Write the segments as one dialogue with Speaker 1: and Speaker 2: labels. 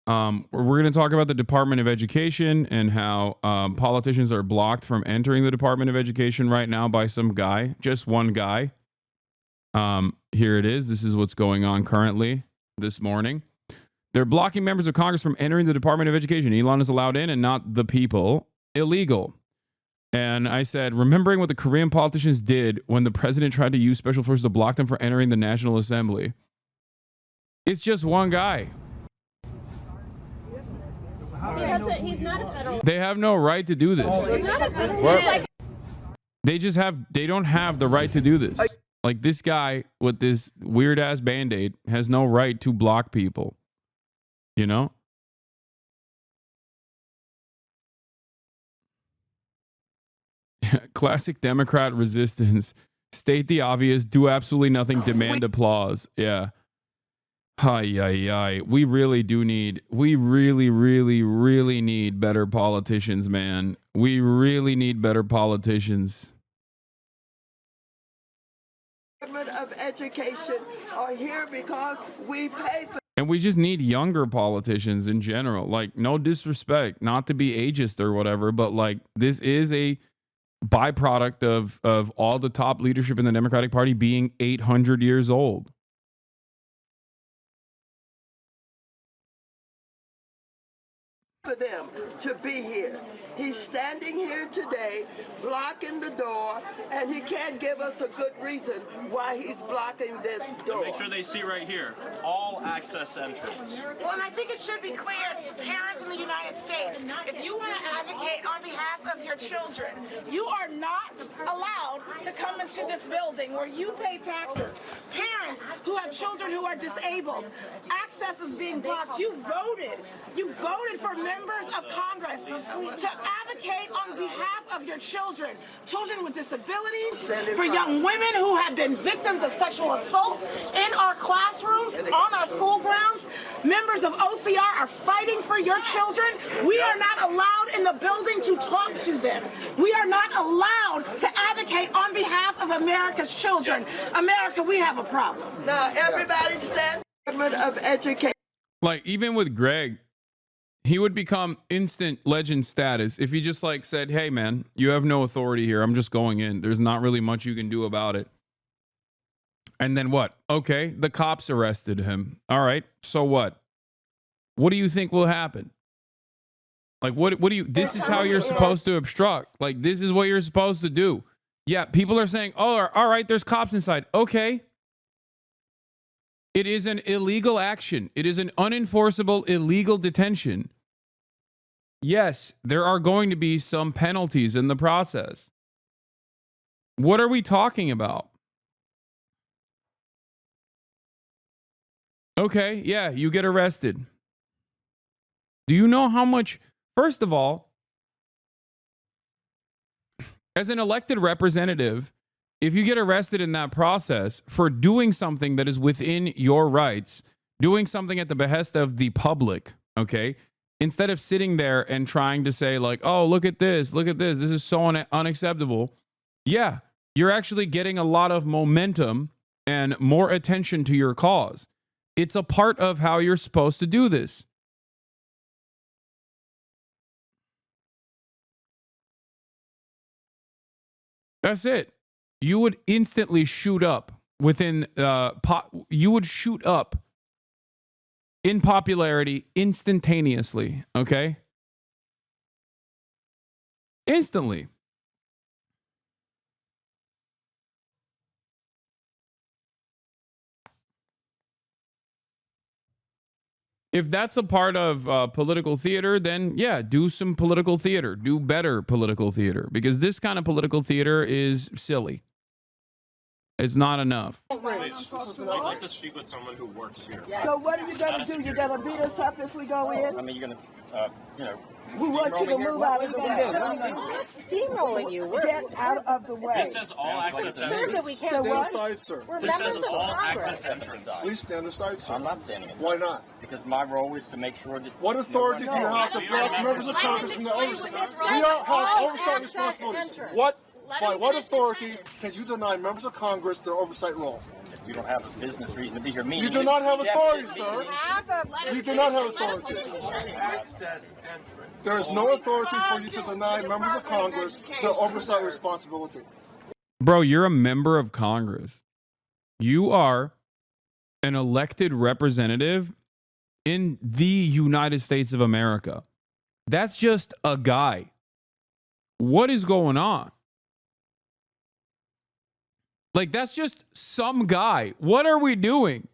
Speaker 1: We're going to talk about the Department of Education and how politicians are blocked from entering the Department of Education right now by some guy, just one guy. Here it is. This is what's going on currently this morning. They're blocking members of Congress from entering the Department of Education. Elon is allowed in and not the people. Illegal. And I said, remembering what the Korean politicians did when the president tried to use special forces to block them from entering the National Assembly. It's just one guy.
Speaker 2: He's not a federal.
Speaker 1: They have no right to do this.
Speaker 2: He's not a federal.
Speaker 1: They don't have the right to do this. Like, this guy with this weird ass Band-Aid has no right to block people. You know? Classic Democrat resistance. State the obvious, do absolutely nothing, demand applause. Yeah. Hi. We really need better politicians, man. We really need better politicians.
Speaker 3: Department of Education are here because we pay for.
Speaker 1: And we just need younger politicians in general. Like, no disrespect, not to be ageist or whatever, but like, this is a byproduct of all the top leadership in the Democratic Party being 800 years old.
Speaker 3: For them to be here. He's standing here today, blocking the door, and he can't give us a good reason why he's blocking this door.
Speaker 4: Make sure they see right here, all access entrance.
Speaker 5: Well, and I think it should be clear to parents in the United States, if you want to advocate on behalf of your children, you are not allowed to come into this building where you pay taxes. Parents who have children who are disabled, access is being blocked. You voted for members of Congress to advocate on behalf of your children with disabilities, for young women who have been victims of sexual assault in our classrooms, on our school grounds. Members of OCR are fighting for your children. We are not allowed in the building to talk to them. We are not allowed to advocate on behalf of America's children. America, we have a problem.
Speaker 3: Now, everybody stand. Department of Education.
Speaker 1: Like, even with Greg, he would become instant legend status if he just like said, hey man, you have no authority here. I'm just going in. There's not really much you can do about it. And then what? Okay, the cops arrested him. All right, so what? What do you think will happen? Like, what do you, this is how you're supposed to obstruct. Like, this is what you're supposed to do. Yeah, people are saying, oh, all right, there's cops inside. Okay. It is an illegal action. It is an unenforceable illegal detention. Yes, there are going to be some penalties in the process. What are we talking about? Okay, yeah, you get arrested. Do you know how much, first of all, as an elected representative, if you get arrested in that process for doing something that is within your rights, doing something at the behest of the public, okay, instead of sitting there and trying to say like, oh, look at this, this is so unacceptable. Yeah, you're actually getting a lot of momentum and more attention to your cause. It's a part of how you're supposed to do this. That's it. You would instantly shoot up within, you would shoot up in popularity instantaneously, okay? Instantly. If that's a part of political theater, then yeah, do some political theater. Do better political theater, because this kind of political theater is silly. It's not enough.
Speaker 4: I'd like to speak with someone who works here.
Speaker 3: So what are you going to do? You're going to beat us up if we go in?
Speaker 4: I mean, you're going to,
Speaker 3: we want you to move out of the way.
Speaker 2: We're not steamrolling you.
Speaker 3: Get out of the way.
Speaker 4: This says all access
Speaker 2: Sure that
Speaker 4: entrance.
Speaker 2: we can't.
Speaker 6: Stand aside, sir.
Speaker 2: We're
Speaker 4: This
Speaker 2: members
Speaker 4: says
Speaker 2: of
Speaker 4: all
Speaker 2: Congress.
Speaker 4: access entrance.
Speaker 6: Please stand aside, sir.
Speaker 4: I'm not standing aside.
Speaker 6: Why not?
Speaker 4: Because my role is to make sure that...
Speaker 6: What authority do you have to block members of Congress from the oversight? We don't have oversight responsibilities. By what authority can you deny members of Congress their oversight role?
Speaker 4: you don't have a business reason to be here.
Speaker 6: You do not have authority, sir. You do not have authority. There is no authority for you to deny members of Congress their oversight responsibility.
Speaker 1: Bro, you're a member of Congress. You are an elected representative in the United States of America. That's just a guy. What is going on? Like, that's just some guy. What are we doing?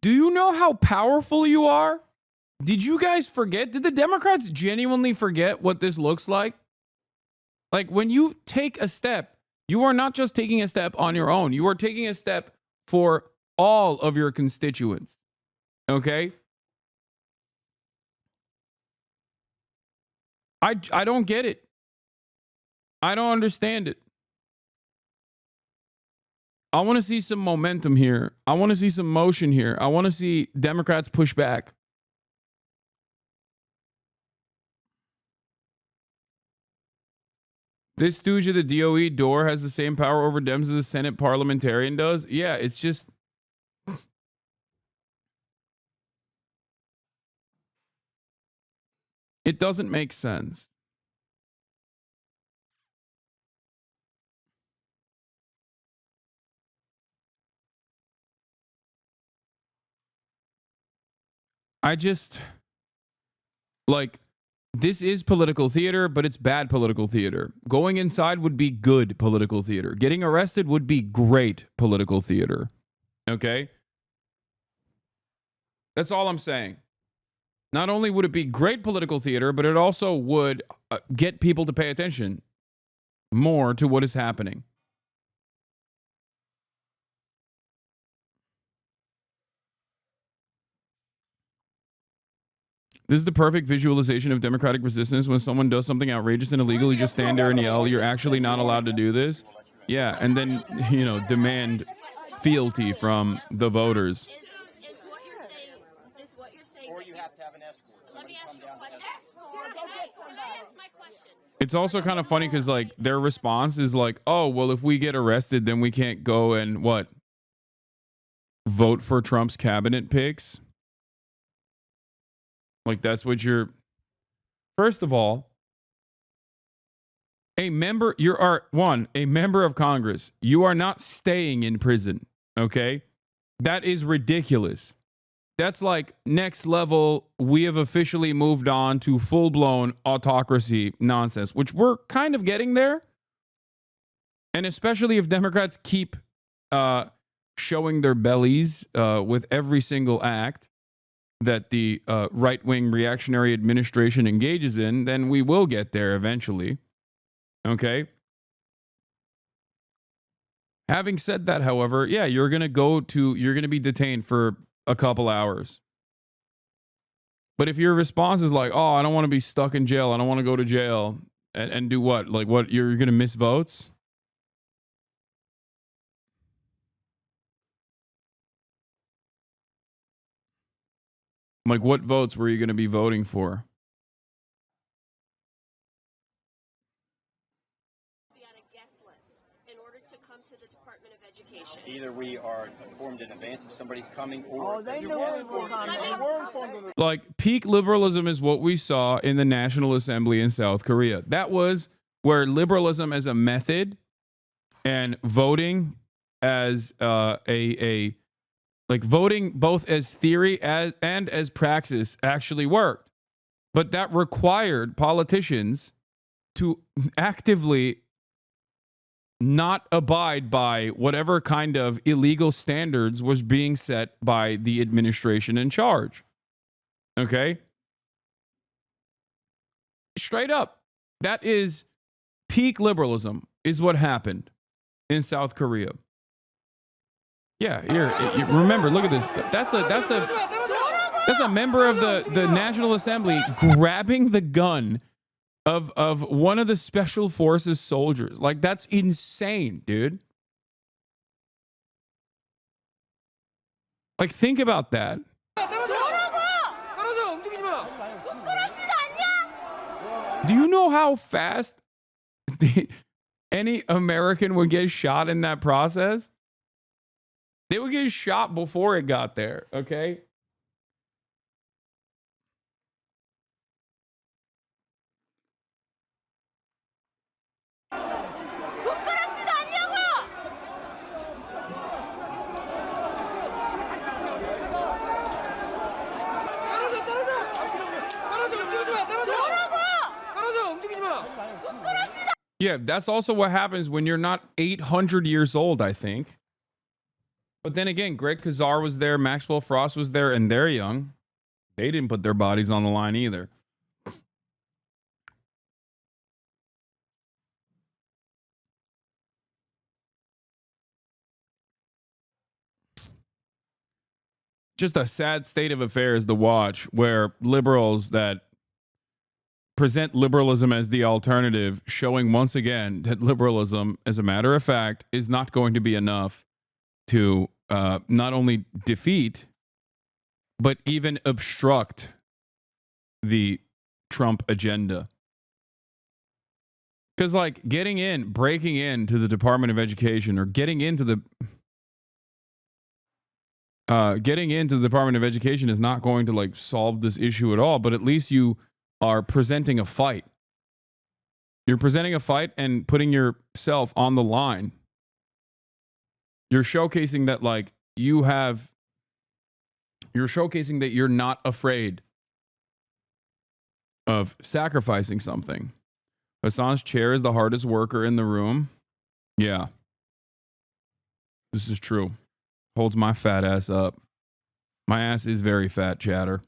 Speaker 1: Do you know how powerful you are? Did you guys forget? Did the Democrats genuinely forget what this looks like? Like, when you take a step, you are not just taking a step on your own. You are taking a step for all of your constituents. Okay? I don't get it. I don't understand it. I want to see some momentum here. I want to see some motion here. I want to see Democrats push back. This stooge of the DOE door has the same power over Dems as a Senate parliamentarian does. Yeah, it's just... It doesn't make sense. I just... Like... This is political theater, but it's bad political theater. Going inside would be good political theater. Getting arrested would be great political theater. Okay? That's all I'm saying. Not only would it be great political theater, but it also would get people to pay attention more to what is happening. This is the perfect visualization of democratic resistance. When someone does something outrageous and illegal, you just stand there and yell, "You're actually not allowed to do this." Yeah, and then, you know, demand fealty from the voters.
Speaker 2: Is what you're saying
Speaker 4: Or you have to have an escort.
Speaker 2: Let me ask you a question. Can I ask my question?
Speaker 1: It's also kind of funny because, like, their response is like, "Oh, well, if we get arrested, then we can't go and what? Vote for Trump's cabinet picks." Like, that's what you're... First of all, a member of Congress. You are not staying in prison, okay? That is ridiculous. That's like next level, we have officially moved on to full-blown autocracy nonsense, which we're kind of getting there. And especially if Democrats keep showing their bellies with every single act that the right-wing reactionary administration engages in, then we will get there eventually. Okay? Having said that, however, yeah, you're going to be detained for a couple hours. But if your response is like, "Oh, I don't want to be stuck in jail. I don't want to go to jail," and do what? Like, what? You're going to miss votes? Like, what votes were you going to be voting for?
Speaker 2: Be on a guest list in order to come to the Department of Education.
Speaker 4: Either we are informed in advance if somebody's coming, or
Speaker 5: They knew it was coming.
Speaker 1: Like, peak liberalism is what we saw in the National Assembly in South Korea. That was where liberalism as a method and voting as like voting both as theory and as praxis actually worked. But that required politicians to actively not abide by whatever kind of illegal standards was being set by the administration in charge. Okay? Straight up. That is peak liberalism is what happened in South Korea. Yeah, here. Remember, look at this. That's a member of the National Assembly grabbing the gun of one of the special forces soldiers. Like, that's insane, dude. Like, think about that. Do you know how fast any American would get shot in that process? They would get shot before it got there, okay? Yeah, that's also what happens when you're not 800 years old, I think. But then again, Greg Kazar was there, Maxwell Frost was there, and they're young. They didn't put their bodies on the line either. Just a sad state of affairs to watch, where liberals that present liberalism as the alternative, showing once again that liberalism, as a matter of fact, is not going to be enough to not only defeat, but even obstruct the Trump agenda. Because, like, breaking into the Department of Education, or getting into the Department of Education is not going to, like, solve this issue at all. But at least you are presenting a fight. You're presenting a fight and putting yourself on the line. You're showcasing that, like, you're showcasing that you're not afraid of sacrificing something. Hassan's chair is the hardest worker in the room. Yeah. This is true. Holds my fat ass up. My ass is very fat, chatter.